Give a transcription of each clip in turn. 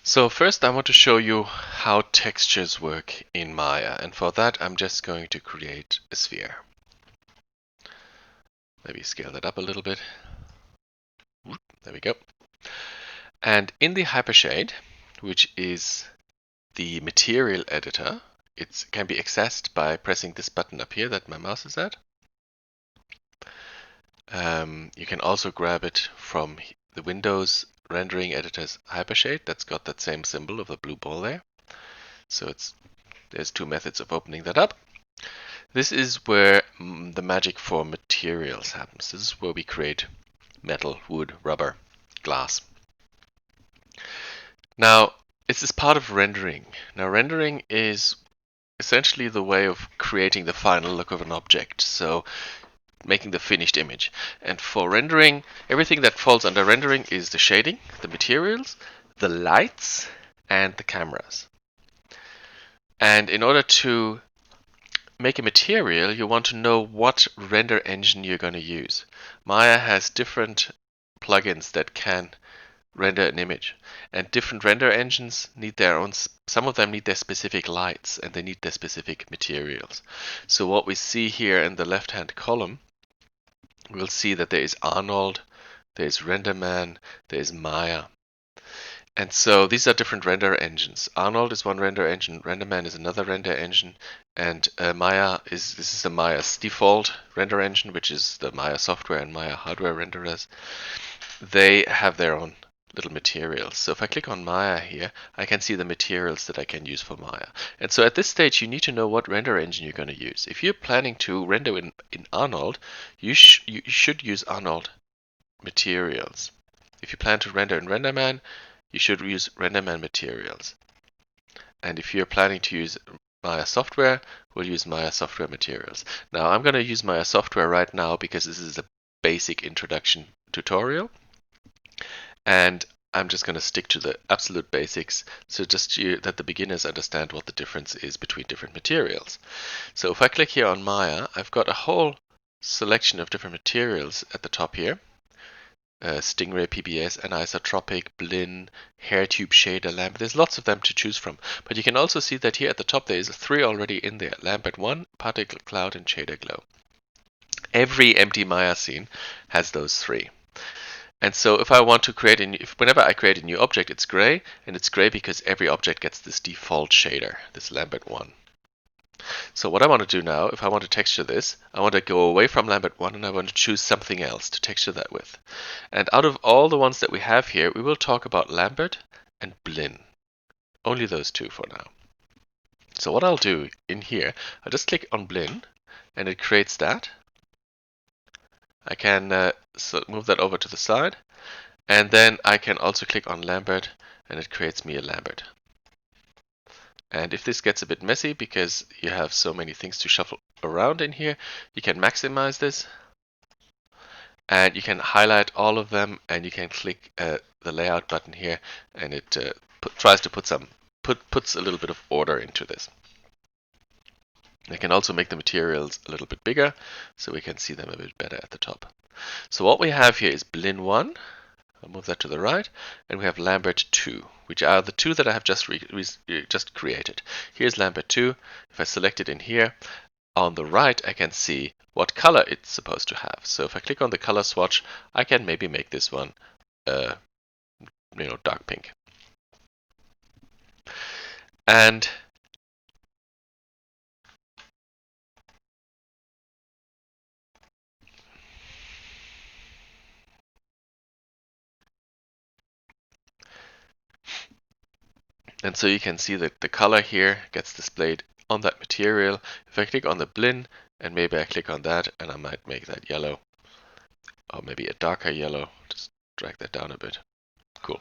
So first I want to show you how textures work in Maya, and for that I'm just going to create a sphere. Maybe scale that up a little bit. There we go. And in the hypershade, which is the material editor, it can be accessed by pressing this button up here that my mouse is at. You can also grab it from the Windows rendering editor's hypershade that's got that same symbol of the blue ball there. So there's two methods of opening that up. This is where the magic for materials happens. This is where we create metal, wood, rubber, glass. Now, this is part of rendering. Now, rendering is essentially the way of creating the final look of an object. So, making the finished image. And for rendering, everything that falls under rendering is the shading, the materials, the lights, and the cameras. And in order to make a material, you want to know what render engine you're going to use. Maya has different plugins that can render an image, and different render engines need their own. Some of them need their specific lights, and they need their specific materials. So what we see here in the left-hand column, we'll see that there is Arnold, there is RenderMan, there is Maya. And so these are different render engines. Arnold is one render engine, RenderMan is another render engine, and Maya this is the Maya's default render engine, which is the Maya software and Maya hardware renderers. They have their own little materials. So if I click on Maya here, I can see the materials that I can use for Maya. And so at this stage, you need to know what render engine you're going to use. If you're planning to render in Arnold, you should use Arnold materials. If you plan to render in RenderMan, you should use RenderMan materials. And if you're planning to use Maya software, we'll use Maya software materials. Now I'm going to use Maya software right now because this is a basic introduction tutorial. And I'm just going to stick to the absolute basics, so just that the beginners understand what the difference is between different materials. So if I click here on Maya, I've got a whole selection of different materials at the top here. Stingray PBS, anisotropic, Blinn, hair tube shader, lamp. There's lots of them to choose from. But you can also see that here at the top there is 3 already in there. Lambert 1, particle cloud, and shader glow. Every empty Maya scene has those 3. And so if I want to create whenever I create a new object, it's gray, and it's gray because every object gets this default shader, this Lambert 1. So what I want to do now, if I want to texture this, I want to go away from Lambert 1 and I want to choose something else to texture that with. And out of all the ones that we have here, we will talk about Lambert and Blinn. Only those 2 for now. So what I'll do in here, I'll just click on Blinn and it creates that. I can move that over to the side, and then I can also click on Lambert and it creates me a Lambert. And if this gets a bit messy because you have so many things to shuffle around in here, you can maximize this and you can highlight all of them, and you can click the layout button here, and it tries to puts a little bit of order into this. I can also make the materials a little bit bigger so we can see them a bit better at the top. So what we have here is Blinn 1. I'll move that to the right, and we have Lambert 2, which are the 2 that I have just created. Here's Lambert 2. If I select it in here, on the right I can see what color it's supposed to have. So if I click on the color swatch, I can maybe make this one dark pink. And so you can see that the color here gets displayed on that material. If I click on the Blinn, and maybe I click on that, and I might make that yellow, or maybe a darker yellow, just drag that down a bit. Cool.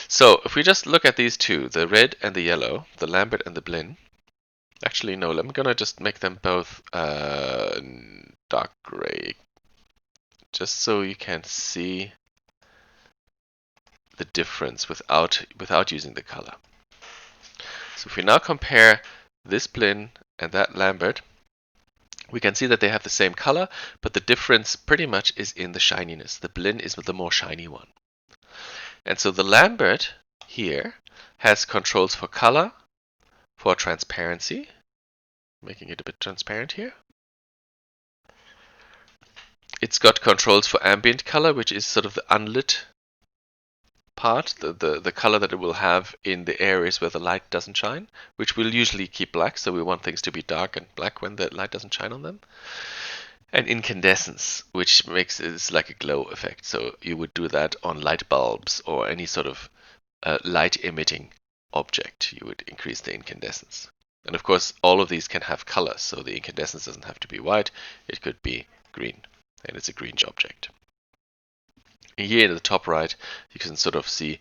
So if we just look at these 2, the red and the yellow, the Lambert and the Blinn, actually no, I'm gonna just make them both dark gray, just so you can see the difference without using the color. So if we now compare this Blinn and that Lambert, we can see that they have the same color, but the difference pretty much is in the shininess. The Blinn is the more shiny one. And so the Lambert here has controls for color, for transparency, making it a bit transparent here. It's got controls for ambient color, which is sort of the unlit part, the color that it will have in the areas where the light doesn't shine, which we'll usually keep black, so we want things to be dark and black when the light doesn't shine on them. And incandescence, which makes it like a glow effect. So you would do that on light bulbs or any sort of light emitting object. You would increase the incandescence. And of course, all of these can have colors, so the incandescence doesn't have to be white, it could be green, and it's a green object. Here in the top right, you can sort of see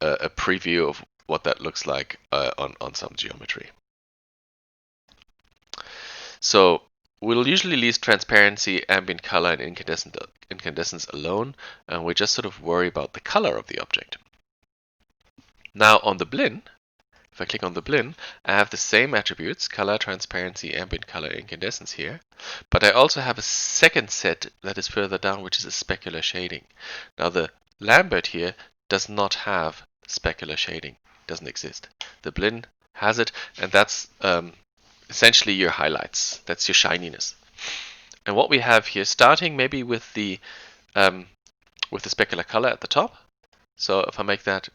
a preview of what that looks like on some geometry. So we'll usually leave transparency, ambient color, and incandescence alone, and we just sort of worry about the color of the object. Now on the Blinn, if I click on the Blinn, I have the same attributes, color, transparency, ambient color, incandescence here, but I also have a second set that is further down, which is a specular shading. Now the Lambert here does not have specular shading, it doesn't exist. The Blinn has it, and that's essentially your highlights. That's your shininess. And what we have here, starting maybe with the specular color at the top. So if I make that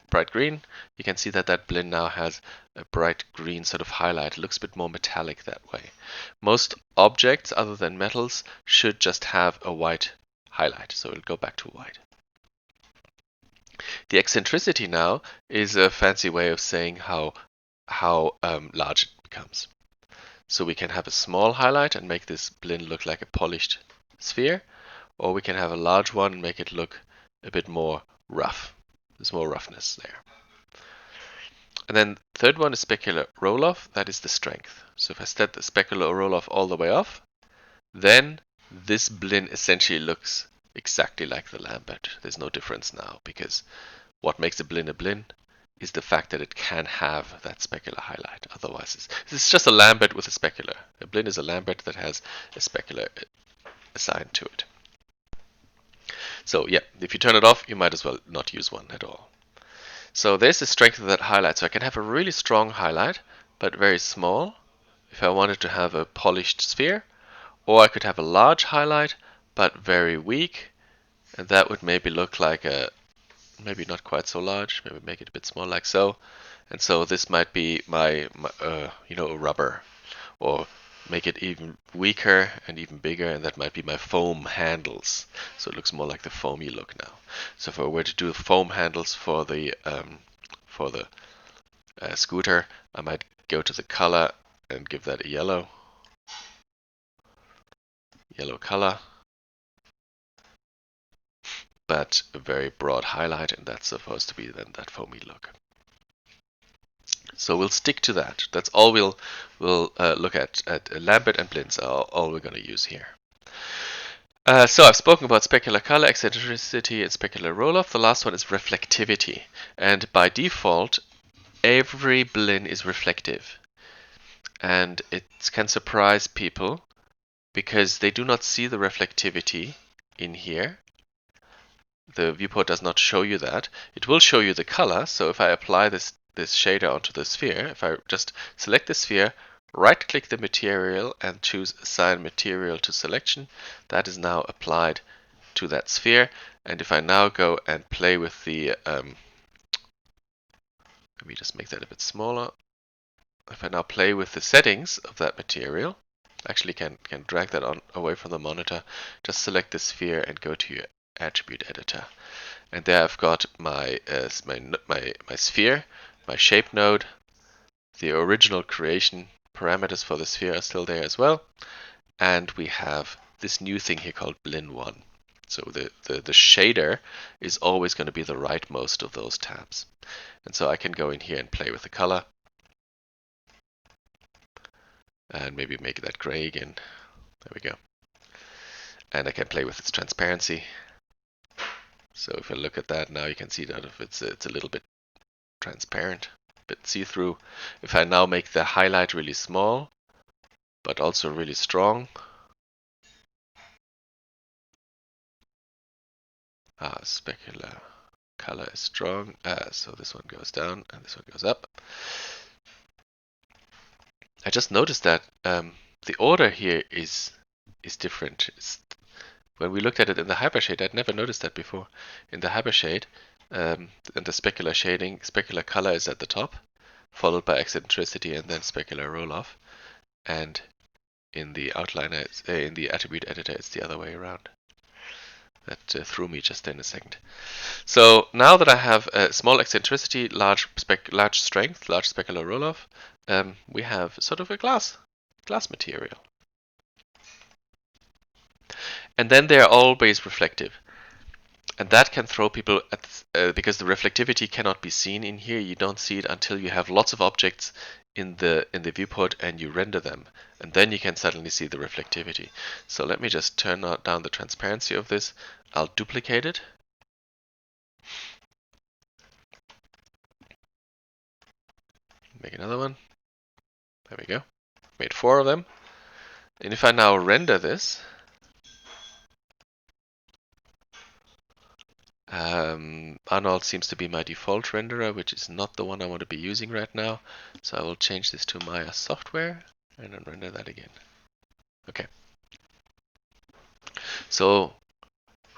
bright green, you can see that that Blinn now has a bright green sort of highlight. It looks a bit more metallic that way. Most objects other than metals should just have a white highlight. So it'll go back to white. The eccentricity now is a fancy way of saying how large it becomes. So we can have a small highlight and make this Blinn look like a polished sphere, or we can have a large one and make it look a bit more rough. There's more roughness there. And then the third one is specular roll-off. That is the strength. So if I set the specular roll-off all the way off, then this Blinn essentially looks exactly like the Lambert. There's no difference now, because what makes a Blinn is the fact that it can have that specular highlight. Otherwise, it's just a Lambert with a specular. A Blinn is a Lambert that has a specular assigned to it. So yeah, if you turn it off, you might as well not use one at all. So there's the strength of that highlight. So I can have a really strong highlight, but very small, if I wanted to have a polished sphere. Or I could have a large highlight, but very weak, and that would maybe look like a, maybe not quite so large, maybe make it a bit small like so. And so this might be my a rubber, or make it even weaker and even bigger, and that might be my foam handles. So it looks more like the foamy look now. So if I were to do foam handles for the scooter, I might go to the color and give that a yellow color, but a very broad highlight, and that's supposed to be then that foamy look. So we'll stick to that. That's all we'll look at Lambert and Blinns are all we're going to use here. So I've spoken about specular color, eccentricity, and specular roll-off. The last one is reflectivity. And by default, every Blinn is reflective. And it can surprise people because they do not see the reflectivity in here. The viewport does not show you that. It will show you the color. So if I apply this shader onto the sphere, if I just select the sphere, right-click the material and choose Assign Material to Selection, that is now applied to that sphere. And if I now go and play with the, let me just make that a bit smaller. If I now play with the settings of that material, actually can drag that on away from the monitor, just select the sphere and go to your attribute editor. And there I've got my sphere, my shape node, the original creation parameters for the sphere are still there as well, and we have this new thing here called Blinn1. So the shader is always going to be the rightmost of those tabs. And so I can go in here and play with the color, and maybe make that gray again. There we go. And I can play with its transparency. So if I look at that now, you can see that if it's a little bit transparent, a bit see-through. If I now make the highlight really small, but also really strong. Specular. color is strong. So this one goes down and this one goes up. I just noticed that the order here is different. When we looked at it in the hypershade, I'd never noticed that before. In the hypershade, and the specular shading, specular color is at the top, followed by eccentricity and then specular roll-off. And in the outliner, in the attribute editor, it's the other way around. That threw me just in a second. So now that I have a small eccentricity, large strength, large specular roll-off, we have sort of a glass material. And then they are always reflective. And that can throw people because the reflectivity cannot be seen in here. You don't see it until you have lots of objects in the viewport and you render them, and then you can suddenly see the reflectivity. So let me just turn down the transparency of this. I'll duplicate it. Make another one. There we go. Made 4 of them. And if I now render this, Arnold seems to be my default renderer, which is not the one I want to be using right now. So I will change this to Maya software and then render that again. Okay. So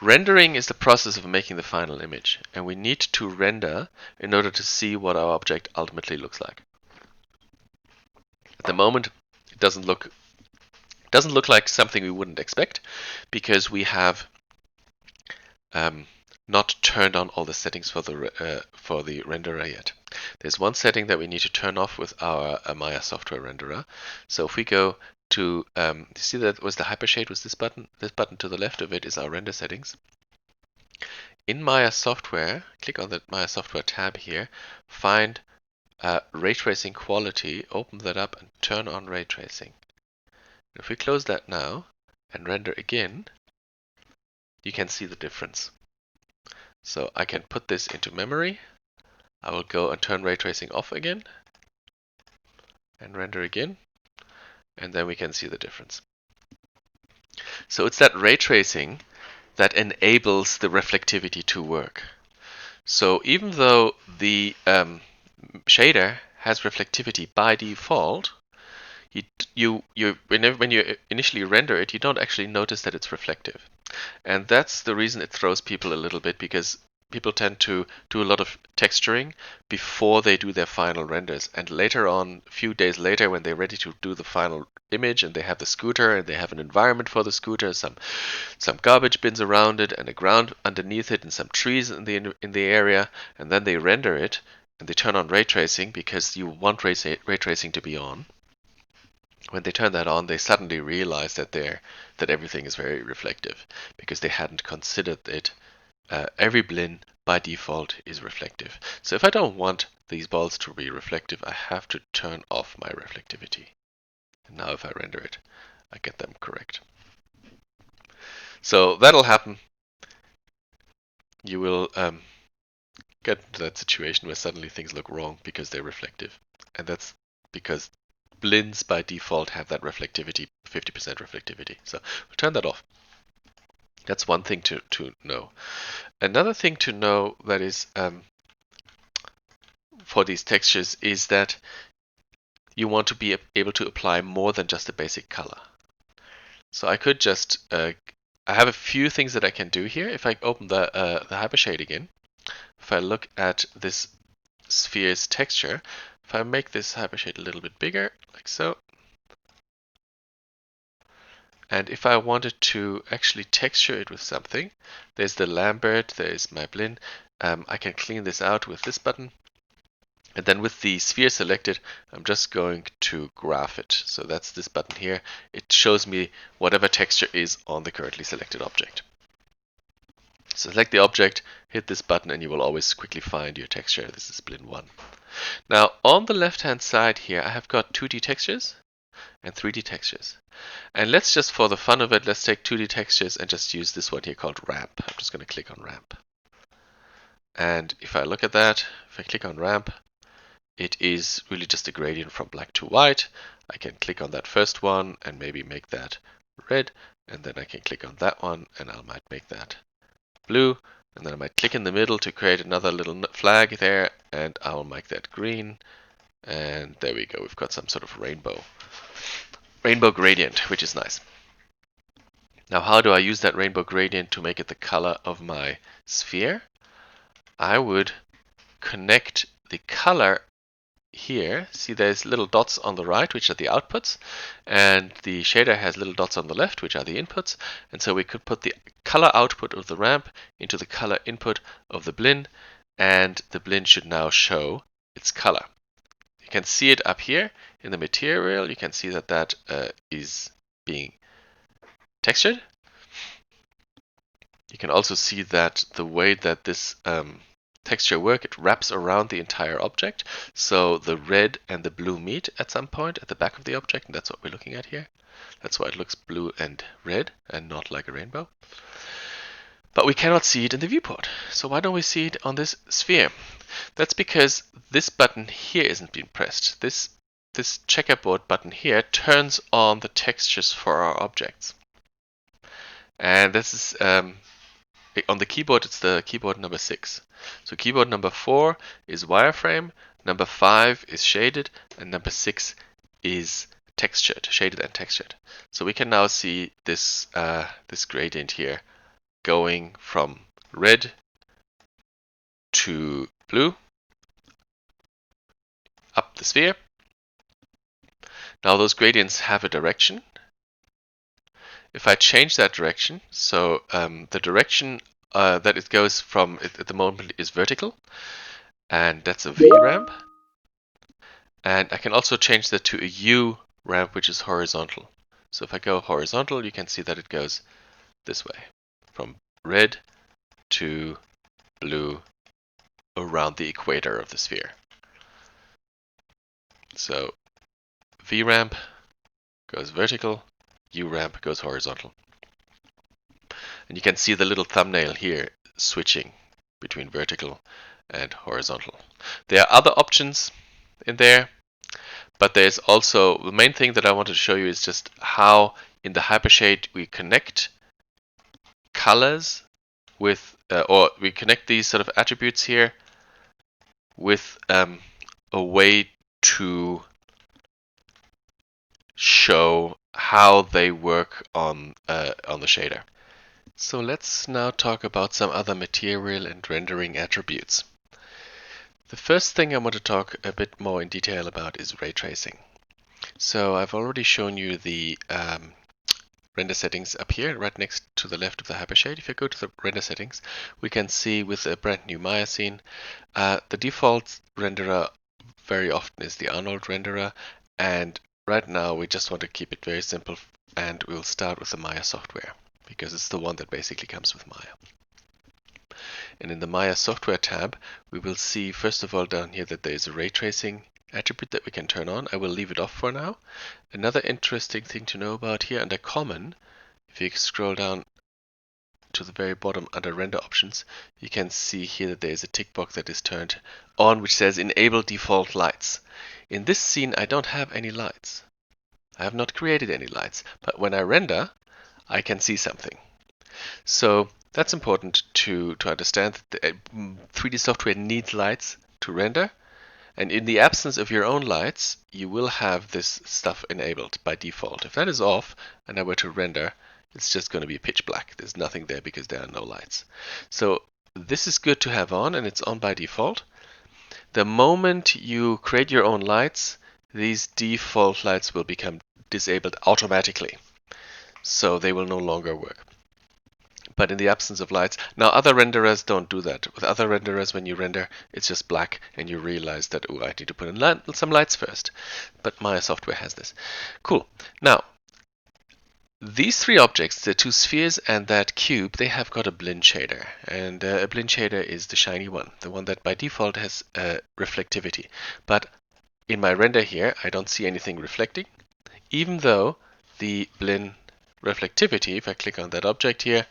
rendering is the process of making the final image, and we need to render in order to see what our object ultimately looks like. At the moment, it doesn't look like something we wouldn't expect, because we have not turned on all the settings for the renderer yet. There's one setting that we need to turn off with our Maya software renderer. So if we go to, you see that was the hypershade, was this button. This button to the left of it is our render settings. In Maya software, click on the Maya software tab here, find ray tracing quality, open that up and turn on ray tracing. If we close that now and render again, you can see the difference. So I can put this into memory. I will go and turn ray tracing off again and render again, and then we can see the difference. So it's that ray tracing that enables the reflectivity to work. So even though the shader has reflectivity by default, when you initially render it, you don't actually notice that it's reflective. And that's the reason it throws people a little bit, because people tend to do a lot of texturing before they do their final renders. And later on, a few days later, when they're ready to do the final image and they have the scooter and they have an environment for the scooter, some garbage bins around it and a ground underneath it and some trees in the area, and then they render it and they turn on ray tracing because you want ray tracing to be on. When they turn that on, they suddenly realize that everything is very reflective because they hadn't considered it. Every Blinn by default is reflective. So if I don't want these balls to be reflective, I have to turn off my reflectivity. And now if I render it, I get them correct. So that'll happen. You will get into that situation where suddenly things look wrong because they're reflective. And that's because Blinns by default have that reflectivity, 50% reflectivity. So we'll turn that off. That's one thing to know. Another thing to know that is for these textures is that you want to be able to apply more than just a basic color. So I could just, I have a few things that I can do here. If I open the hypershade again, if I look at this sphere's texture, if I make this hypershade a little bit bigger, like so, and if I wanted to actually texture it with something, there's the Lambert, there's my Blinn. I can clean this out with this button. And then with the sphere selected, I'm just going to graph it. So that's this button here. It shows me whatever texture is on the currently selected object. So select the object, hit this button, and you will always quickly find your texture. This is Blinn 1. Now on the left hand side here, I have got 2D textures and 3D textures. And let's just, for the fun of it, let's take 2D textures and just use this one here called ramp. I'm just going to click on ramp. And if I look at that, if I click on ramp, it is really just a gradient from black to white. I can click on that first one and maybe make that red, and then I can click on that one and I might make that blue, And then I might click in the middle to create another little flag there, and I'll make that green. And there we go, we've got some sort of rainbow gradient, which is nice. Now, how do I use that rainbow gradient to make it the color of my sphere? I would connect the color here. See, there's little dots on the right, which are the outputs, and the shader has little dots on the left, which are the inputs. And so we could put the color output of the ramp into the color input of the Blinn, and the Blinn should now show its color. You can see it up here in the material. You can see that that is being textured. You can also see that the way that this texture work, it wraps around the entire object. So the red and the blue meet at some point at the back of the object, and that's what we're looking at here. That's why it looks blue and red and not like a rainbow. But we cannot see it in the viewport. So why don't we see it on this sphere? That's because this button here isn't being pressed. This checkerboard button here turns on the textures for our objects. And this is on the keyboard, it's the keyboard number 6. So keyboard number 4 is wireframe, number 5 is shaded, and number 6 is textured, shaded and textured. So we can now see this this gradient here going from red to blue up the sphere. Now those gradients have a direction. If I change that direction, so the direction that it goes from at the moment is vertical, and that's a V ramp. And I can also change that to a U ramp, which is horizontal. So if I go horizontal, you can see that it goes this way, from red to blue around the equator of the sphere. So V ramp goes vertical, U ramp goes horizontal. And you can see the little thumbnail here switching between vertical and horizontal. There are other options in there, but there's also the main thing that I wanted to show you is just how in the hypershade we connect colors with, or we connect these sort of attributes here with a way to show how they work on the shader. So let's now talk about some other material and rendering attributes. The first thing I want to talk a bit more in detail about is ray tracing. So I've already shown you the render settings up here, right next to the left of the hypershade. If you go to the render settings, we can see with a brand new Maya scene, the default renderer very often is the Arnold renderer, and right now we just want to keep it very simple, and we'll start with the Maya software, because it's the one that basically comes with Maya. And in the Maya software tab, we will see first of all down here that there is a ray tracing attribute that we can turn on. I will leave it off for now. Another interesting thing to know about here under common, if you scroll down to the very bottom under render options, you can see here that there is a tick box that is turned on which says enable default lights. In this scene I don't have any lights. I have not created any lights, but when I render I can see something. So that's important to understand that the 3D software needs lights to render, and in the absence of your own lights you will have this stuff enabled by default. If that is off and I were to render, it's just going to be pitch black. There's nothing there because there are no lights. So this is good to have on, and it's on by default. The moment you create your own lights, these default lights will become disabled automatically. So they will no longer work. But in the absence of lights, now other renderers don't do that. With other renderers, when you render, it's just black and you realize that, oh, I need to put in some lights first. But Maya software has this. Cool. Now, these three objects, the two spheres and that cube, they have got a Blinn shader. And a Blinn shader is the shiny one, the one that by default has reflectivity. But in my render here, I don't see anything reflecting, even though the Blinn reflectivity, if I click on that object here,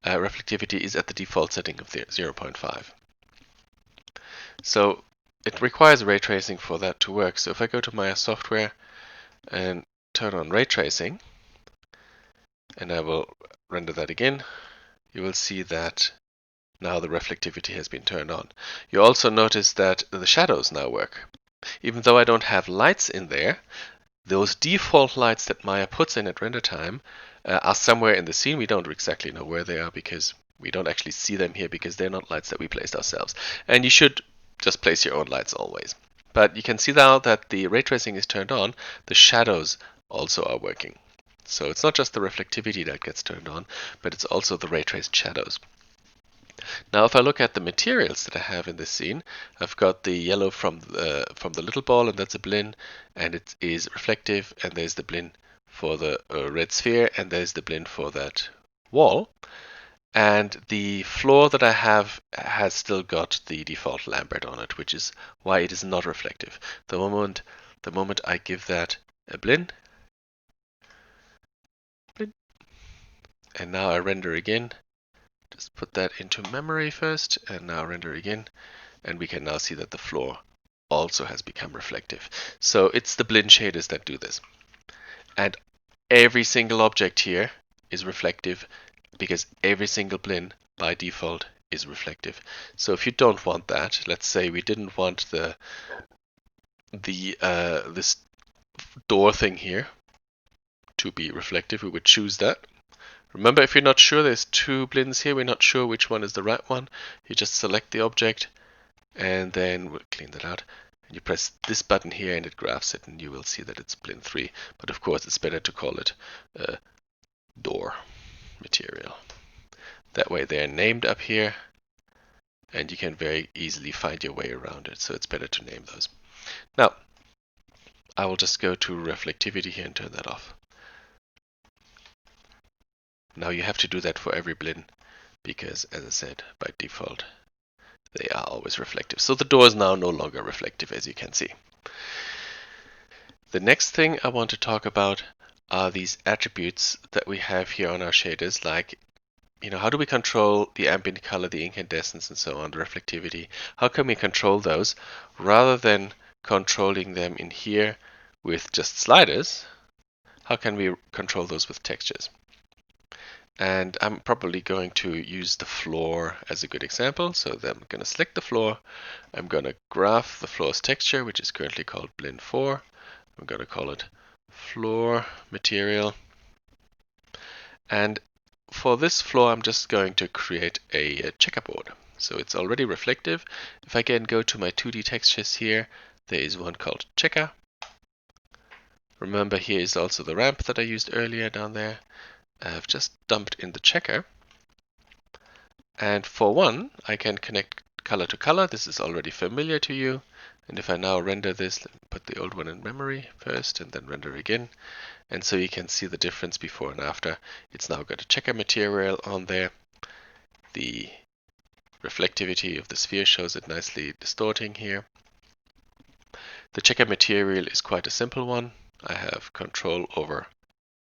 reflectivity is at the default setting of 0.5. So it requires ray tracing for that to work. So if I go to Maya software and turn on ray tracing, and I will render that again, you will see that Now the reflectivity has been turned on. You also notice that the shadows now work. Even though I don't have lights in there, those default lights that Maya puts in at render time are somewhere in the scene. We don't exactly know where they are because we don't actually see them here because they're not lights that we placed ourselves. And you should just place your own lights always. But you can see now that the ray tracing is turned on, the shadows also are working. So it's not just the reflectivity that gets turned on, but it's also the ray traced shadows. Now if I look at the materials that I have in this scene, I've got the yellow from the little ball, and that's a Blinn, and it is reflective, and there's the Blinn for the red sphere, and there's the Blinn for that wall. And the floor that I have has still got the default Lambert on it, which is why it is not reflective. The moment I give that a Blinn, and now I render again, just put that into memory first, and now render again, and we can now see that the floor also has become reflective. So it's the Blinn shaders that do this. And every single object here is reflective because every single Blinn by default is reflective. So if you don't want that, let's say we didn't want this door thing here to be reflective, we would choose that. Remember, if you're not sure, there's two Blinns here, we're not sure which one is the right one. You just select the object, and then we'll clean that out. And you press this button here and it graphs it, and you will see that it's Blinn 3. But of course, it's better to call it door material. That way they're named up here, and you can very easily find your way around it. So it's better to name those. Now, I will just go to reflectivity here and turn that off. Now you have to do that for every Blinn because, as I said, by default, they are always reflective. So the door is now no longer reflective, as you can see. The next thing I want to talk about are these attributes that we have here on our shaders, like, how do we control the ambient color, the incandescence, and so on, the reflectivity? How can we control those rather than controlling them in here with just sliders? How can we control those with textures? And I'm probably going to use the floor as a good example. So then I'm going to select the floor. I'm going to graph the floor's texture, which is currently called Blinn 4. I'm going to call it floor material. And for this floor, I'm just going to create a checkerboard. So it's already reflective. If I again go to my 2D textures here, there is one called checker. Remember, here is also the ramp that I used earlier down there. I've just dumped in the checker. And for one, I can connect color to color. This is already familiar to you. And if I now render this, let me put the old one in memory first and then render again. And so you can see the difference before and after. It's now got a checker material on there. The reflectivity of the sphere shows it nicely distorting here. The checker material is quite a simple one. I have control over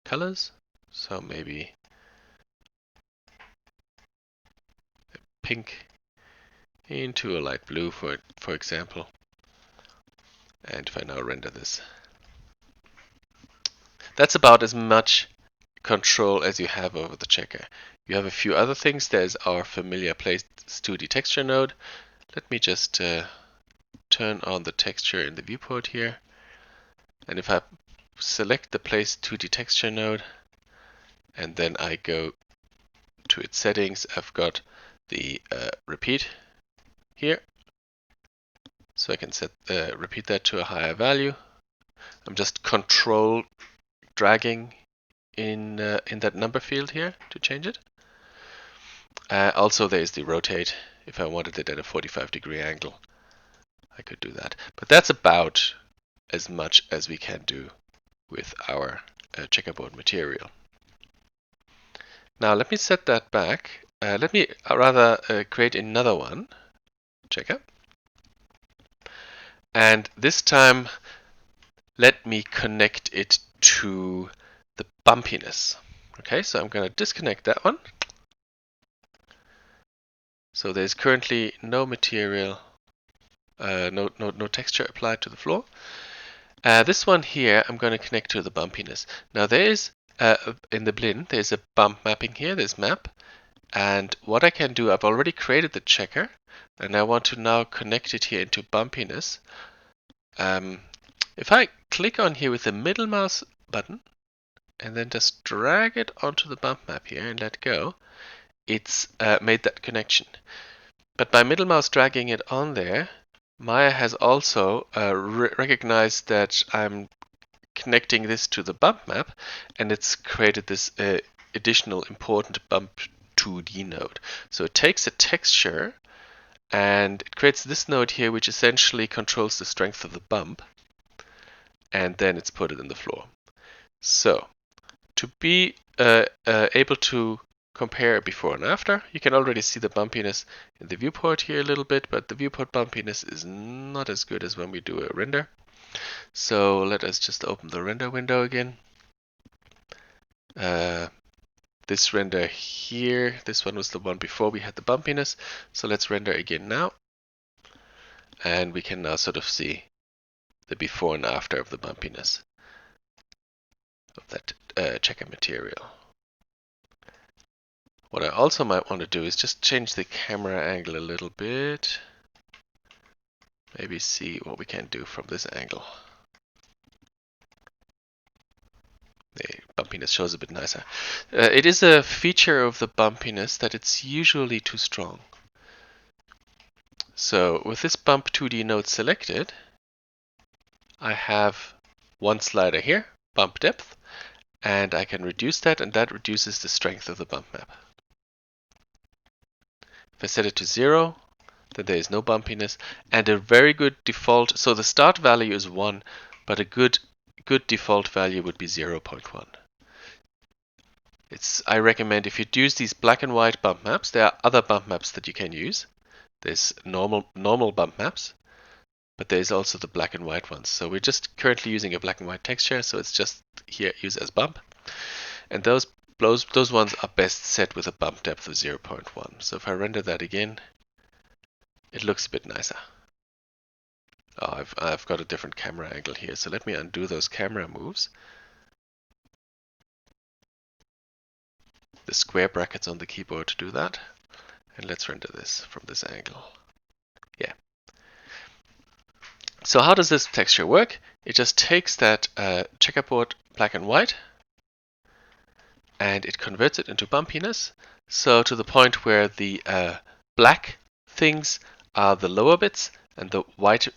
colors. So maybe a pink into a light blue, for example. And if I now render this, that's about as much control as you have over the checker. You have a few other things. There's our familiar place 2D texture node. Let me just turn on the texture in the viewport here. And if I select the place 2D texture node, and then I go to its settings, I've got the repeat here. So I can set repeat that to a higher value. I'm just control dragging in that number field here to change it. Also, there's the rotate. If I wanted it at a 45-degree angle, I could do that. But that's about as much as we can do with our checkerboard material. Now let me set that back. Let me rather create another one, checker. And this time, let me connect it to the bumpiness. Okay, so I'm going to disconnect that one. So there's currently no material, no texture applied to the floor. This one here, I'm going to connect to the bumpiness. Now there is, in the Blinn, there's a bump mapping here, there's map. And what I can do, I've already created the checker, and I want to now connect it here into bumpiness. If I click on here with the middle mouse button and then just drag it onto the bump map here and let go, it's made that connection. But by middle mouse dragging it on there, Maya has also recognized that I'm connecting this to the bump map, and it's created this additional important bump 2D node. So it takes a texture and it creates this node here, which essentially controls the strength of the bump, and then it's put it in the floor. So to be able to compare before and after, you can already see the bumpiness in the viewport here a little bit, but the viewport bumpiness is not as good as when we do a render. So let us just open the render window again. This render here, this one was the one before we had the bumpiness. So let's render again now. And we can now sort of see the before and after of the bumpiness of that checker material. What I also might want to do is just change the camera angle a little bit. Maybe see what we can do from this angle. The bumpiness shows a bit nicer. It is a feature of the bumpiness that it's usually too strong. So with this bump 2D node selected, I have one slider here, bump depth, and I can reduce that, and that reduces the strength of the bump map. If I set it to 0, then there is no bumpiness, and a very good default, so the start value is 1, but a good default value would be 0.1. I recommend if you use these black and white bump maps, there are other bump maps that you can use. There's normal bump maps, but there's also the black and white ones. So we're just currently using a black and white texture, so it's just here use as bump. And those ones are best set with a bump depth of 0.1. So if I render that again, it looks a bit nicer. Oh, I've got a different camera angle here, so let me undo those camera moves. The square brackets on the keyboard to do that. And let's render this from this angle. Yeah. So how does this texture work? It just takes that checkerboard black and white and it converts it into bumpiness. So to the point where the black things are the lower bits and the white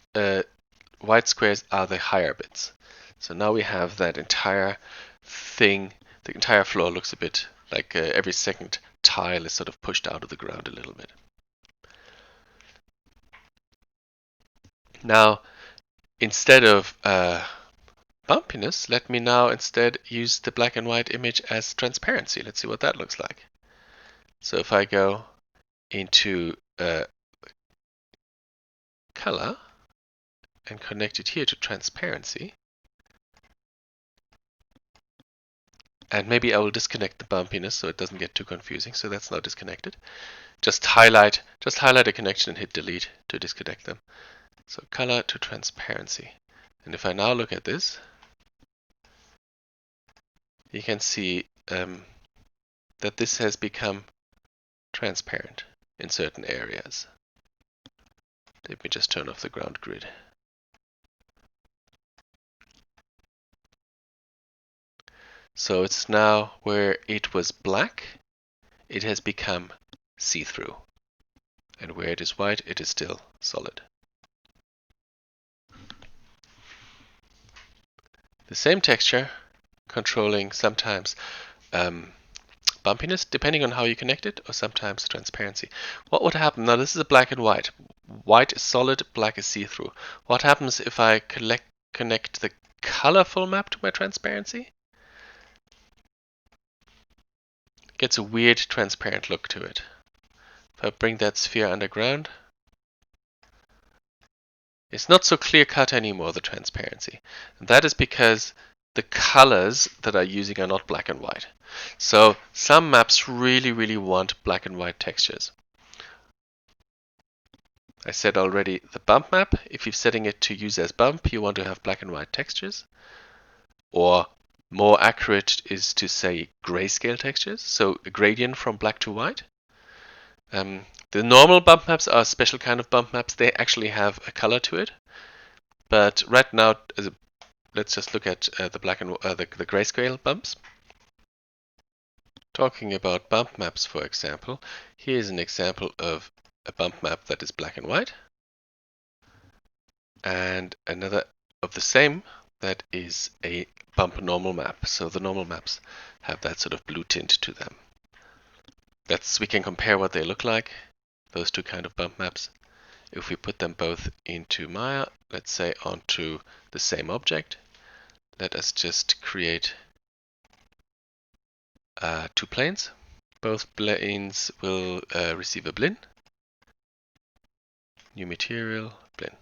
squares are the higher bits. So now we have that entire thing, the entire floor looks a bit like every second tile is sort of pushed out of the ground a little bit. Now, instead of bumpiness, let me now instead use the black and white image as transparency. Let's see what that looks like. So if I go into color and connect it here to transparency, and maybe I will disconnect the bumpiness so it doesn't get too confusing. So that's now disconnected. Just highlight a connection and hit delete to disconnect them. So color to transparency. And if I now look at this, you can see that this has become transparent in certain areas. Let me just turn off the ground grid. So it's now where it was black, it has become see-through. And where it is white, it is still solid. The same texture, controlling sometimes bumpiness, depending on how you connect it, or sometimes transparency. What would happen? Now this is a black and white. White is solid, black is see-through. What happens if I connect the colorful map to my transparency? It gets a weird transparent look to it. If I bring that sphere underground, it's not so clear-cut anymore, the transparency. And that is because the colors that I'm using are not black and white. So some maps really want black and white textures. I said already the bump map, if you're setting it to use as bump, you want to have black and white textures. Or more accurate is to say grayscale textures, so a gradient from black to white. The normal bump maps are a special kind of bump maps. They actually have a color to it. But right now, let's just look at the black and the grayscale bumps. Talking about bump maps, for example, here's an example of a bump map that is black and white, and another of the same that is a bump normal map. So the normal maps have that sort of blue tint to them. We can compare what they look like, those two kind of bump maps. If we put them both into Maya, let's say onto the same object, let us just create two planes. Both planes will receive a Blinn. New material, Blinn.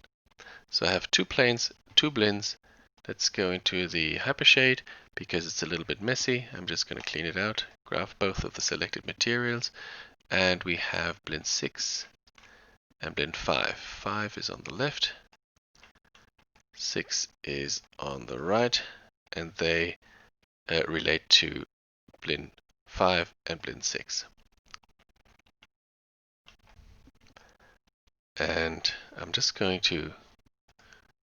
So I have two planes, two Blinns. Let's go into the hypershade because it's a little bit messy. I'm just going to clean it out, graph both of the selected materials, and we have Blinn 6 and Blinn 5. 5 is on the left, 6 is on the right, and they relate to Blinn 5 and Blinn 6. And I'm just going to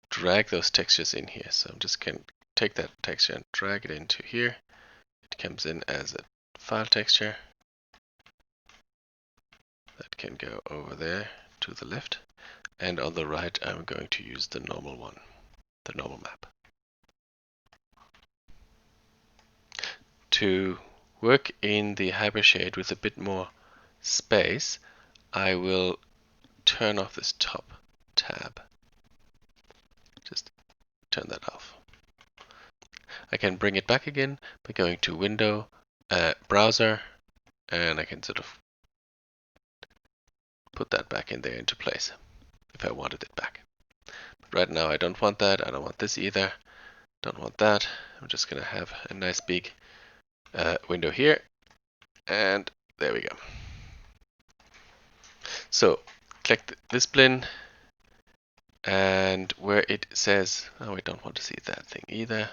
drag those textures in here. So I'm just going to take that texture and drag it into here. It comes in as a file texture. That can go over there to the left. And on the right, I'm going to use the normal one, the normal map. To work in the hypershade with a bit more space, I will turn off this top tab. Just turn that off. I can bring it back again by going to Window, Browser, and I can sort of put that back in there into place if I wanted it back. But right now I don't want that. I don't want this either. Don't want that. I'm just going to have a nice big window here, and there we go. So click this Blinn, and where it says, oh, we don't want to see that thing either.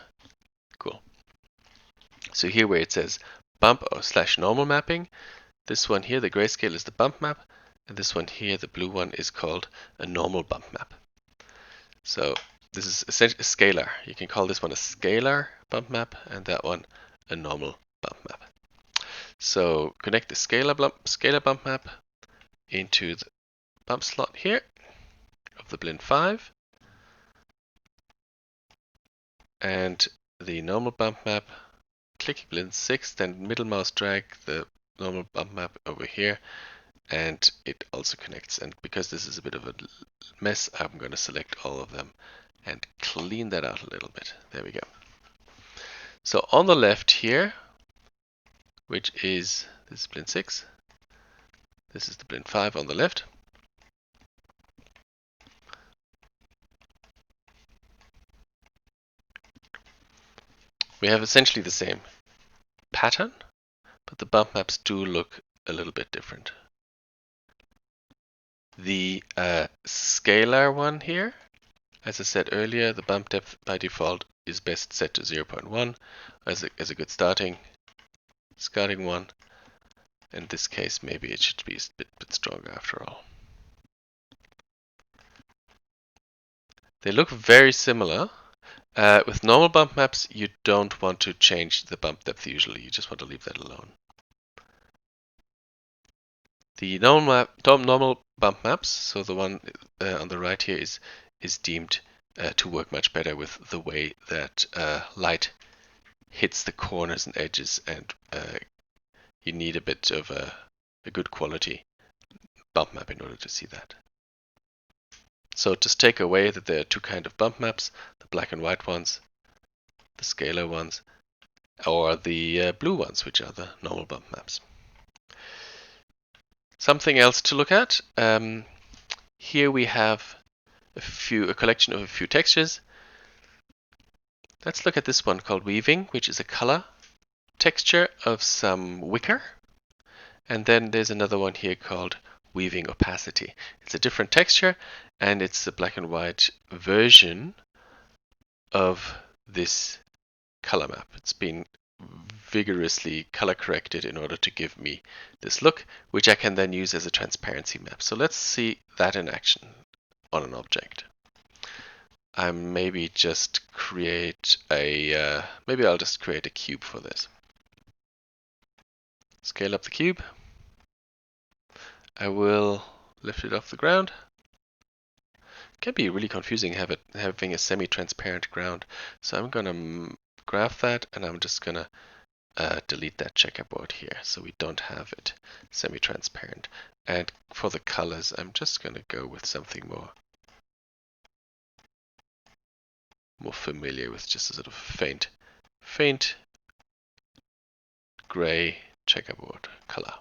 Cool. So here where it says bump / normal mapping, this one here, the grayscale, is the bump map, and this one here, the blue one, is called a normal bump map. So this is essentially a scalar. You can call this one a scalar bump map and that one a normal bump map. So connect the scalar bump map into the bump slot here of the Blinn 5 and the normal bump map. Click Blinn 6, then middle mouse drag the normal bump map over here, and it also connects. And because this is a bit of a mess, I'm going to select all of them and clean that out a little bit. There we go. So on the left here, which is this is Blinn 6, this is the Blinn 5 on the left. We have essentially the same pattern, but the bump maps do look a little bit different. The scalar one here, as I said earlier, the bump depth by default is best set to 0.1 as a good starting one. In this case, maybe it should be a bit stronger after all. They look very similar. With normal bump maps, you don't want to change the bump depth usually. You just want to leave that alone. The normal bump maps, so the one on the right here, is deemed to work much better with the way that light hits the corners and edges, and you need a bit of a good quality bump map in order to see that. So just take away that there are two kind of bump maps, the black and white ones, the scalar ones, or the blue ones, which are the normal bump maps. Something else to look at. Here we have a collection of a few textures. Let's look at this one called weaving, which is a color texture of some wicker. And then there's another one here called weaving opacity. It's a different texture, and it's a black and white version of this color map. It's been vigorously color corrected in order to give me this look, which I can then use as a transparency map. So let's see that in action on an object. I maybe just create a, maybe I'll just create a cube for this. Scale up the cube. I will lift it off the ground. It can be really confusing having a semi-transparent ground. So I'm gonna graph that, and I'm just gonna delete that checkerboard here so we don't have it semi-transparent. And for the colors, I'm just gonna go with something more familiar, with just a sort of faint gray checkerboard color.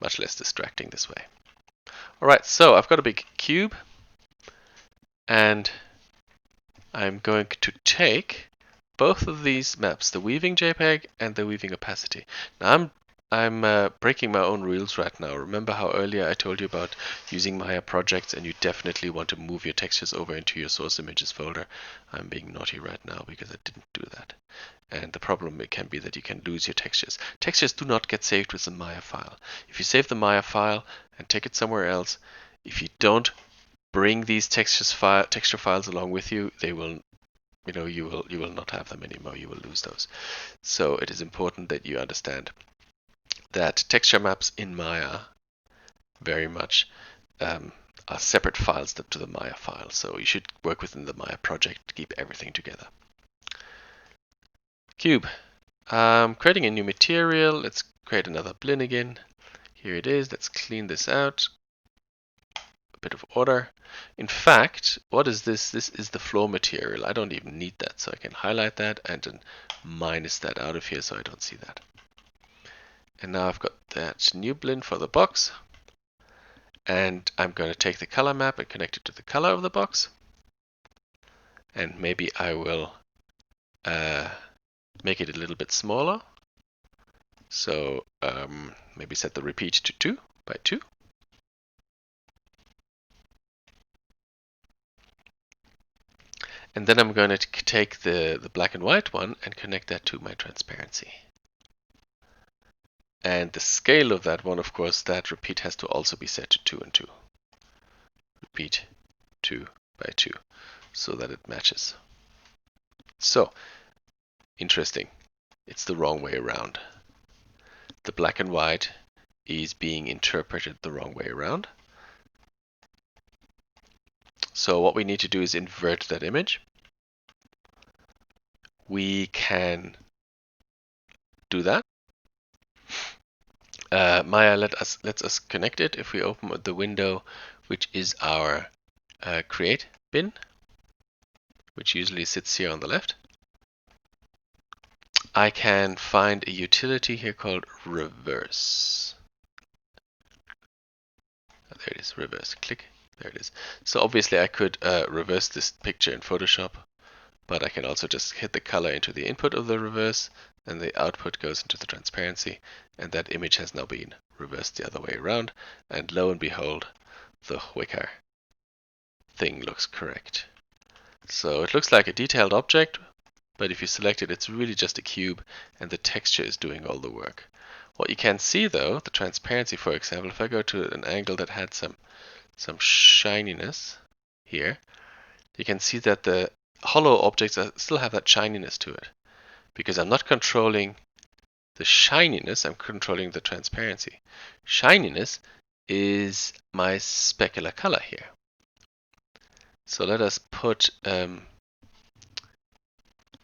Much less distracting this way. Alright, so I've got a big cube, and I'm going to take both of these maps, the weaving JPEG and the weaving opacity. Now I'm breaking my own rules right now. Remember how earlier I told you about using Maya projects, and you definitely want to move your textures over into your source images folder. I'm being naughty right now because I didn't do that. And the problem it can be that you can lose your textures. Textures do not get saved with the Maya file. If you save the Maya file and take it somewhere else, if you don't bring these texture files along with you, they will, you will not have them anymore. You will lose those. So it is important that you understand that texture maps in Maya very much are separate files to the Maya file. So you should work within the Maya project to keep everything together. Cube. Creating a new material. Let's create another Blinn again. Here it is. Let's clean this out. A bit of order. In fact, what is this? This is the floor material. I don't even need that, so I can highlight that and then minus that out of here so I don't see that. And now I've got that new Blinn for the box. And I'm going to take the color map and connect it to the color of the box. And maybe I will make it a little bit smaller. So maybe set the repeat to 2 by 2. And then I'm going to take the black and white one and connect that to my transparency. And the scale of that one, of course, that repeat has to also be set to 2 and 2. Repeat 2 by 2 so that it matches. So, interesting. It's the wrong way around. The black and white is being interpreted the wrong way around. So what we need to do is invert that image. We can do that. Maya lets us connect it if we open the window, which is our create bin, which usually sits here on the left. I can find a utility here called reverse. There it is, reverse. Click. There it is. So obviously I could reverse this picture in Photoshop, but I can also just hit the color into the input of the reverse, and the output goes into the transparency, and that image has now been reversed the other way around, and lo and behold, the wicker thing looks correct. So it looks like a detailed object, but if you select it, it's really just a cube, and the texture is doing all the work. What you can see though, the transparency, for example, if I go to an angle that had some shininess here, you can see that the hollow objects still have that shininess to it. Because I'm not controlling the shininess, I'm controlling the transparency. Shininess is my specular color here. So let us put the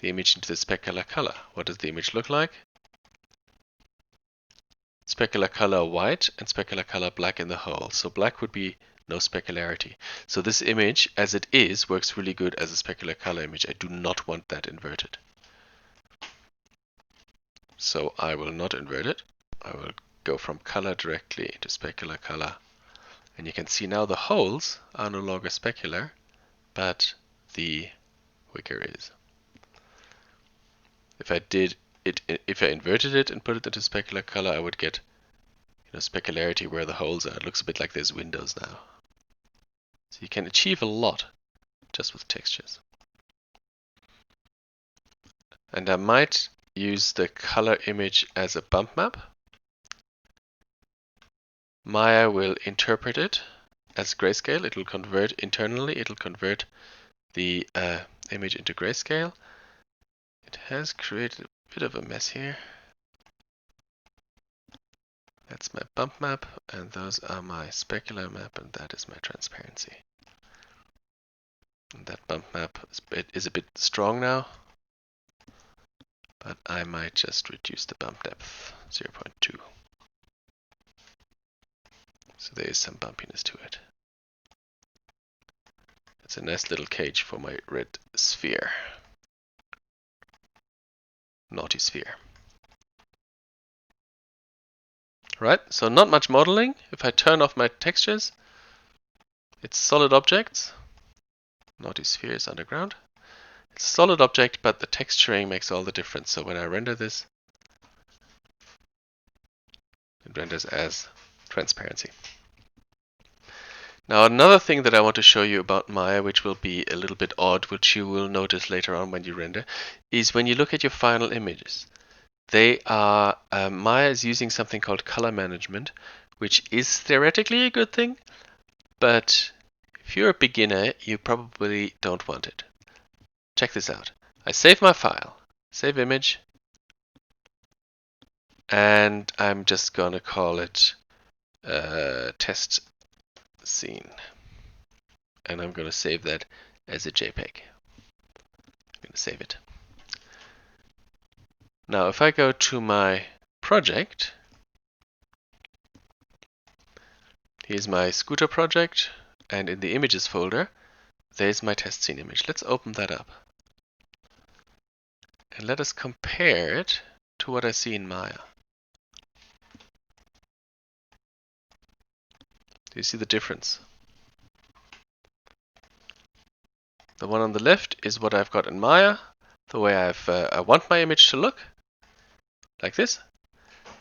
image into the specular color. What does the image look like? Specular color white and specular color black in the whole. So black would be no specularity. So this image, as it is, works really good as a specular color image. I do not want that inverted. So I will not invert it. I will go from color directly into specular color. And you can see now the holes are no longer specular, but the wicker is. If I inverted it and put it into specular color, I would get specularity where the holes are. It looks a bit like there's windows now. So you can achieve a lot just with textures. And I might use the color image as a bump map. Maya will interpret it as grayscale. It will convert internally. It will convert the image into grayscale. It has created a bit of a mess here. That's my bump map, and those are my specular map, and that is my transparency. And that bump map is a bit strong now, but I might just reduce the bump depth 0.2. So there is some bumpiness to it. It's a nice little cage for my red sphere. Naughty sphere. Right, so not much modeling. If I turn off my textures, it's solid objects. Naughty sphere is underground. It's a solid object, but the texturing makes all the difference. So when I render this, it renders as transparency. Now another thing that I want to show you about Maya, which will be a little bit odd, which you will notice later on when you render, is when you look at your final images. They are, Maya is using something called color management, which is theoretically a good thing, but if you're a beginner, you probably don't want it. Check this out. I save my file, save image, and I'm just going to call it test scene. And I'm going to save that as a JPEG. I'm going to save it. Now, if I go to my project, here's my scooter project, and in the images folder, there's my test scene image. Let's open that up. And let us compare it to what I see in Maya. Do you see the difference? The one on the left is what I've got in Maya, the way I want my image to look, like this.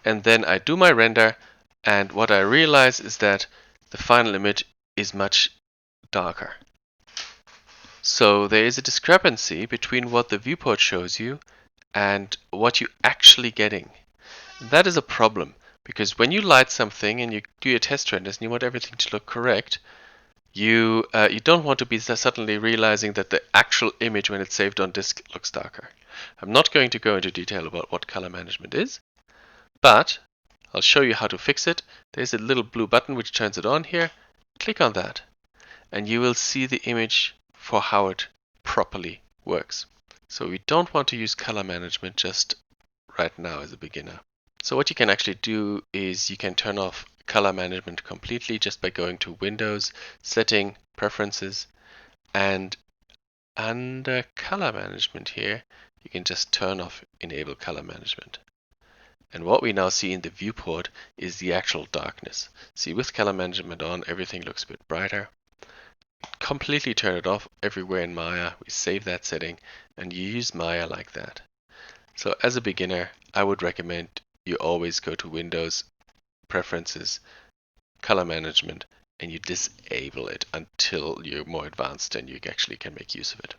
And then I do my render, and what I realize is that the final image is much darker. So there is a discrepancy between what the viewport shows you and what you're actually getting. That is a problem, because when you light something and you do your test renders and you want everything to look correct, you don't want to be suddenly realizing that the actual image when it's saved on disk looks darker. I'm not going to go into detail about what color management is, but I'll show you how to fix it. There's a little blue button which turns it on here. Click on that, and you will see the image for how it properly works. So we don't want to use color management just right now as a beginner. So what you can actually do is you can turn off color management completely just by going to Windows, Setting, Preferences, and under color management here, you can just turn off Enable color management. And what we now see in the viewport is the actual darkness. See, with color management on, everything looks a bit brighter. Completely turn it off everywhere in Maya. We save that setting and you use Maya like that. So as a beginner, I would recommend you always go to Windows, Preferences, Color Management, and you disable it until you're more advanced and you actually can make use of it.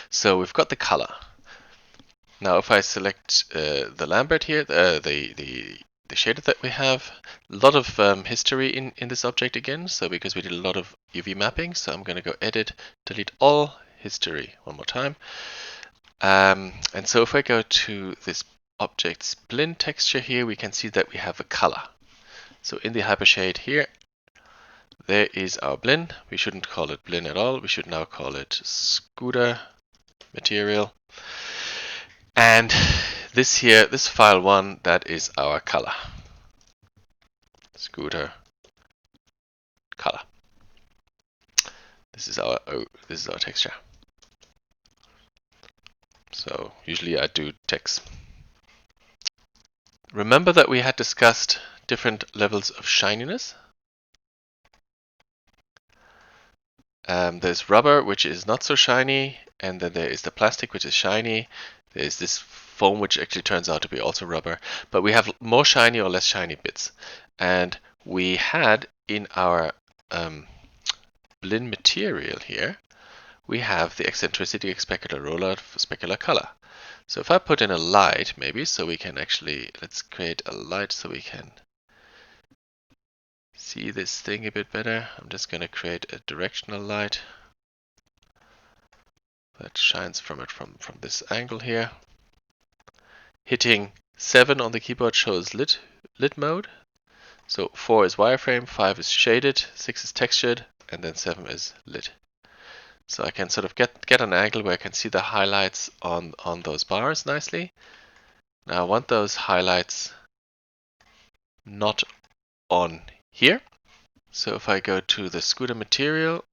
So we've got the color. Now if I select the Lambert here, the shader that we have, a lot of history in this object again, so because we did a lot of UV mapping, so I'm going to go Edit, Delete All, History one more time. And so if I go to this object's Blinn texture here, we can see that we have a color. So in the hypershade here, there is our Blinn. We shouldn't call it Blinn at all. We should now call it Scooter Material. And this here, this file 1, that is our color. Scooter color. This is our texture. So usually I do text. Remember that we had discussed different levels of shininess. There's rubber, which is not so shiny, and then there is the plastic, which is shiny. There's this foam, which actually turns out to be also rubber. But we have more shiny or less shiny bits. And we had in our Blinn material here, we have the eccentricity specular roller for specular color. So if I put in a light, maybe, so we can actually, let's create a light so we can see this thing a bit better. I'm just going to create a directional light that shines from it from this angle here. Hitting 7 on the keyboard shows lit mode. So 4 is wireframe, 5 is shaded, 6 is textured, and then 7 is lit. So I can sort of get an angle where I can see the highlights on those bars nicely. Now I want those highlights not on here. So if I go to the scooter material,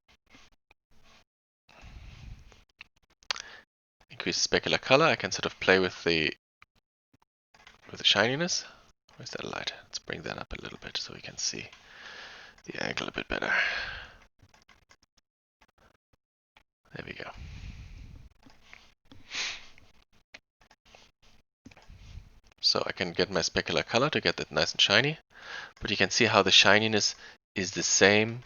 increase specular color, I can sort of play with the shininess. Where's that light? Let's bring that up a little bit so we can see the angle a bit better. There we go. So I can get my specular color to get that nice and shiny, but you can see how the shininess is the same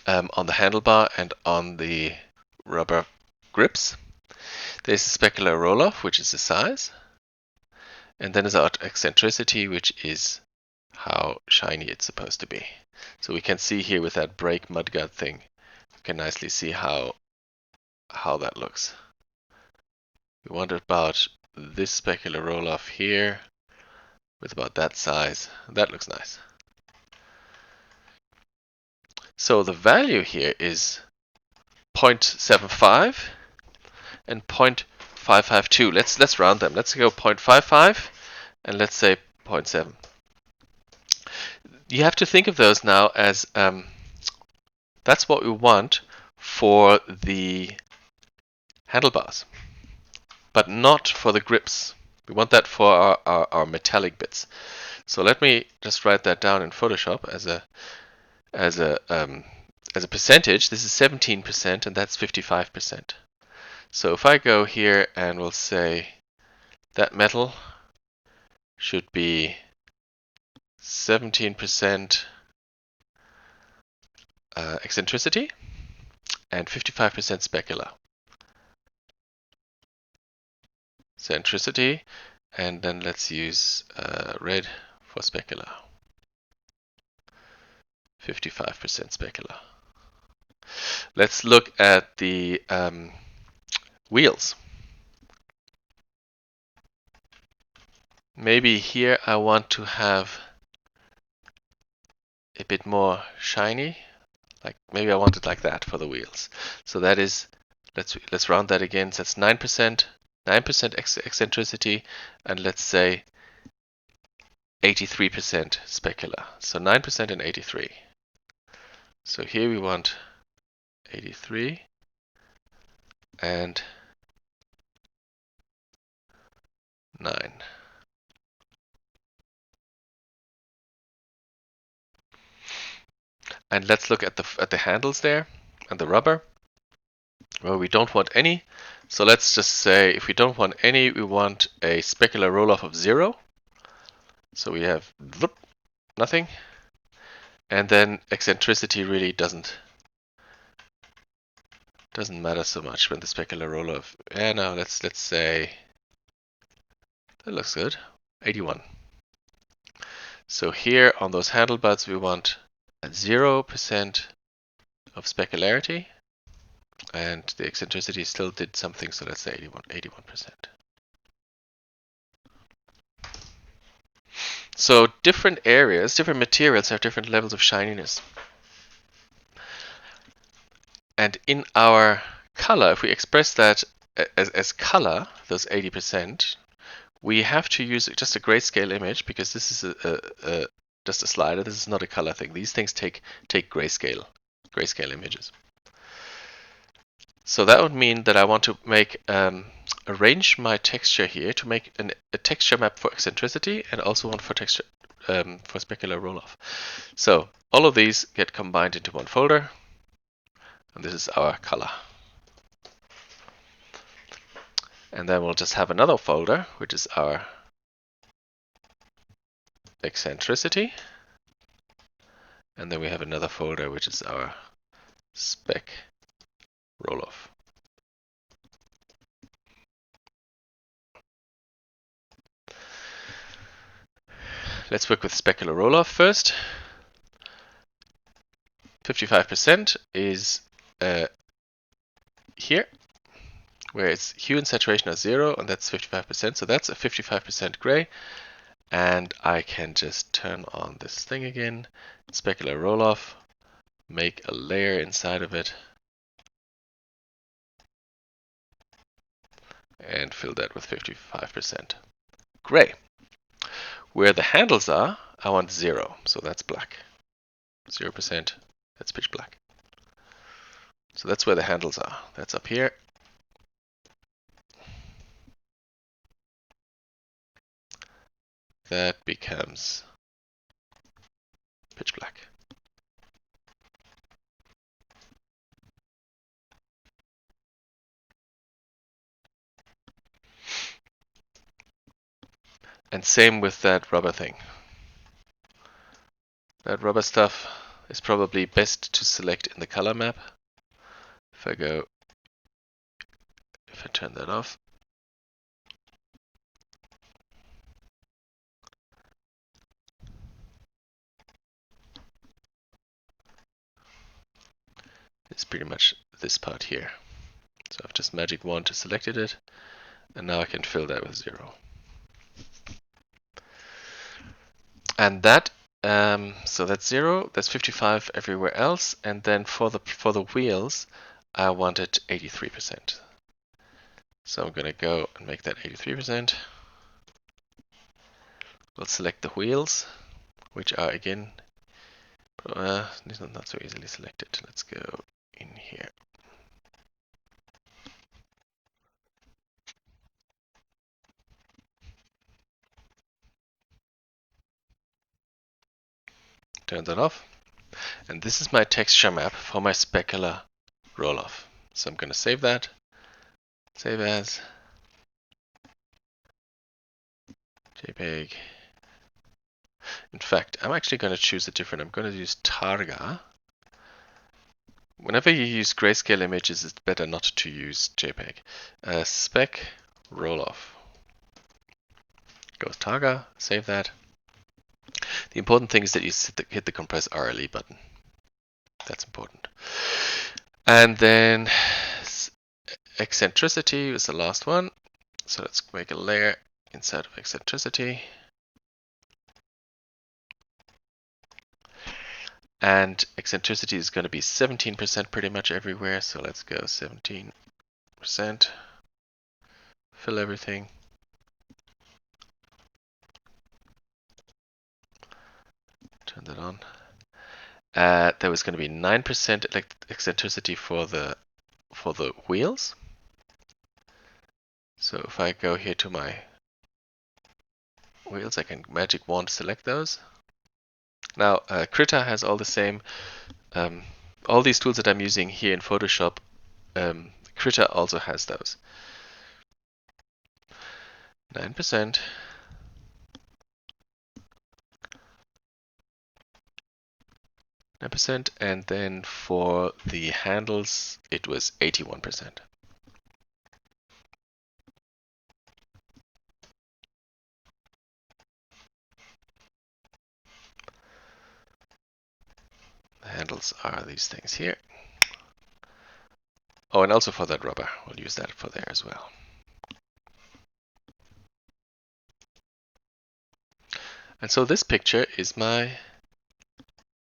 on the handlebar and on the rubber grips. There's the specular roll-off, which is the size, and then there's our eccentricity, which is how shiny it's supposed to be. So we can see here with that brake mudguard thing, we can nicely see how that looks. We want about this specular roll-off here with about that size. That looks nice. So the value here is 0.75 and 0.552. Let's round them. Let's go 0.55 and let's say 0.7. You have to think of those now as that's what we want for the handlebars, but not for the grips. We want that for our metallic bits. So let me just write that down in Photoshop as a percentage. This is 17% and that's 55%. So if I go here and we'll say that metal should be 17% eccentricity and 55% specular. Centricity, and then let's use red for specular. 55% specular. Let's look at the wheels. Maybe here I want to have a bit more shiny. Like maybe I want it like that for the wheels. So that is, let's round that again. So that's 9%, 9% eccentricity, and let's say 83% specular. So 9% and 83. So here we want 83 and 9. And let's look at the handles there and the rubber. Well, we don't want any. So let's just say if we don't want any, we want a specular roll-off of 0. So we have nothing. And then eccentricity really doesn't matter so much when the specular roll-off. No, let's say that looks good. 81. So here on those handlebars we want 0% of specularity, and the eccentricity still did something, so let's say 81%. So different areas, different materials have different levels of shininess. And in our color, if we express that as color, those 80%, we have to use just a grayscale image because this is just a slider. This is not a color thing. These things take grayscale images. So that would mean that I want to make arrange my texture here to make a texture map for eccentricity and also one for texture for specular roll-off. So all of these get combined into one folder, and this is our color. And then we'll just have another folder, which is our eccentricity. And then we have another folder, which is our spec roll off. Let's work with specular roll off first. 55% is here, where its hue and saturation are 0, and that's 55%. So that's a 55% gray. And I can just turn on this thing again, specular roll off, make a layer inside of it, and fill that with 55% gray. Where the handles are, I want 0, so that's black. 0%, that's pitch black. So that's where the handles are. That's up here. That becomes pitch black. And same with that rubber thing. That rubber stuff is probably best to select in the color map. If I turn that off, it's pretty much this part here. So I've just magic wand to selected it, and now I can fill that with 0. And that, so that's 0, that's 55 everywhere else, and then for the wheels, I wanted 83%. So I'm going to go and make that 83%. We'll select the wheels, which are again, these are not so easily selected. Let's go in here. Turn that off. And this is my texture map for my specular roll-off. So I'm going to save that. Save as JPEG. In fact, I'm actually going to choose a different. I'm going to use Targa. Whenever you use grayscale images, it's better not to use JPEG. Spec roll-off. Go with Targa. Save that. The important thing is that you hit the compress RLE button. That's important. And then eccentricity is the last one. So let's make a layer inside of eccentricity. And eccentricity is going to be 17% pretty much everywhere. So let's go 17%. Fill everything. Turn that on. There was going to be 9% eccentricity for the wheels. So if I go here to my wheels, I can magic wand select those. Now Krita has all the same, all these tools that I'm using here in Photoshop, Krita also has those. 9%. And then for the handles, it was 81%. The handles are these things here. Oh, and also for that rubber, we'll use that for there as well. And so this picture is my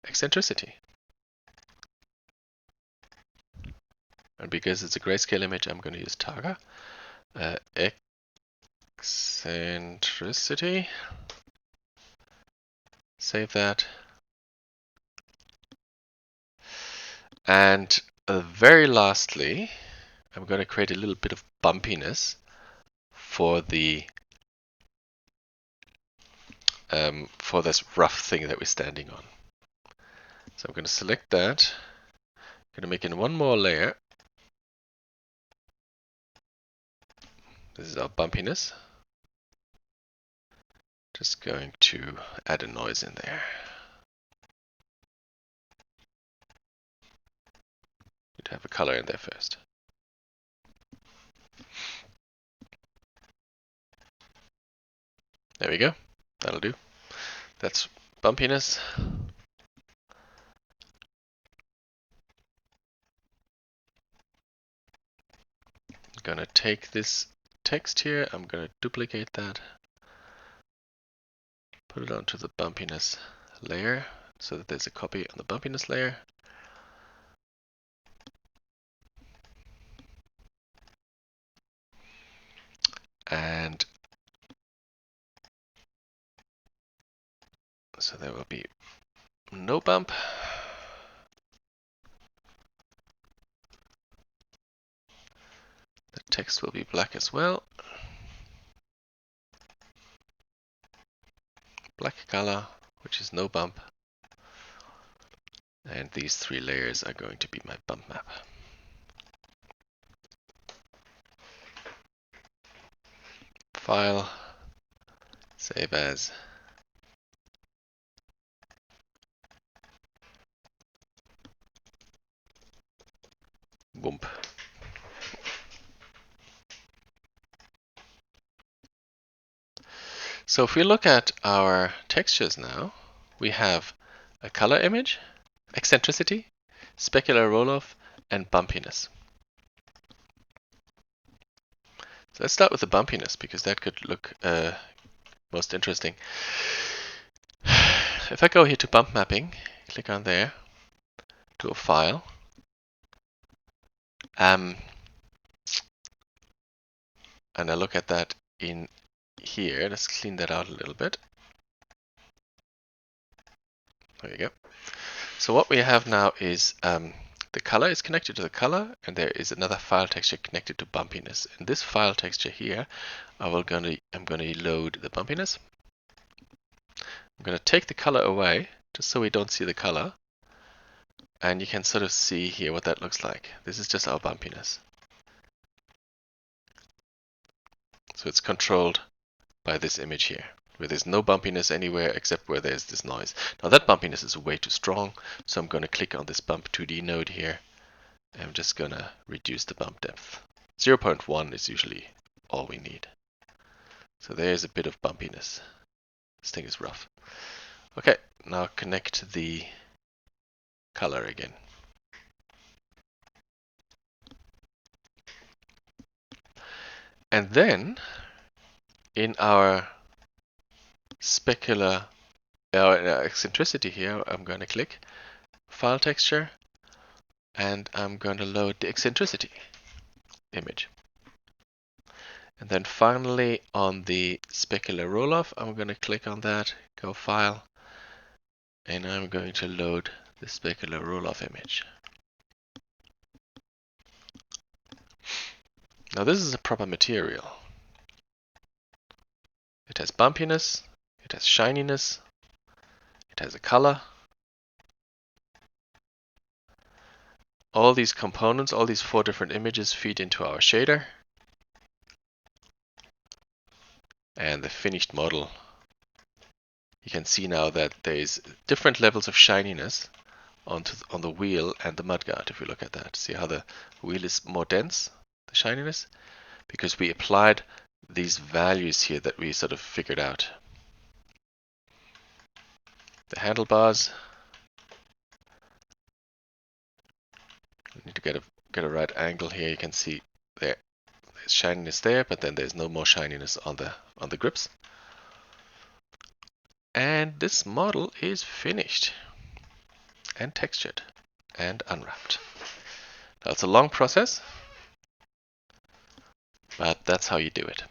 eccentricity. And because it's a grayscale image, I'm going to use Targa. Eccentricity. Save that. And very lastly, I'm going to create a little bit of bumpiness for this rough thing that we're standing on. So I'm going to select that. I'm going to make in one more layer. This is our bumpiness. Just going to add a noise in there. You'd have a color in there first. There we go. That'll do. That's bumpiness. I'm gonna take this text here, I'm gonna duplicate that, put it onto the bumpiness layer so that there's a copy on the bumpiness layer. And so there will be no bump. The text will be black as well. Black color, which is no bump. And these three layers are going to be my bump map. File, save as. Bump. So if we look at our textures now, we have a color image, eccentricity, specular roll-off, and bumpiness. So let's start with the bumpiness because that could look most interesting. If I go here to bump mapping, click on there, to a file, and I look at that in here. Let's clean that out a little bit. There you go. So what we have now is the color is connected to the color, and there is another file texture connected to bumpiness. In this file texture here, I'm gonna load the bumpiness. I'm gonna take the color away just so we don't see the color, and you can sort of see here what that looks like. This is just our bumpiness. So it's controlled by this image here, where there's no bumpiness anywhere except where there's this noise. Now that bumpiness is way too strong, so I'm going to click on this bump 2D node here. I'm just going to reduce the bump depth. 0.1 is usually all we need. So there's a bit of bumpiness. This thing is rough. Okay, now connect the color again. And then in our specular eccentricity here, I'm going to click File Texture, and I'm going to load the eccentricity image. And then finally on the specular roll-off, I'm going to click on that, go File, and I'm going to load the specular roll-off image. Now this is a proper material. It has bumpiness, it has shininess, it has a color. All these components, all these 4 different images feed into our shader. And the finished model, you can see now that there's different levels of shininess on the wheel and the mudguard. If we look at that, see how the wheel is more dense, the shininess, because we applied these values here that we sort of figured out. The handlebars, we need to get a right angle here. You can see there's shininess there, but then there's no more shininess on the grips. And this model is finished and textured and unwrapped. Now it's a long process, but that's how you do it.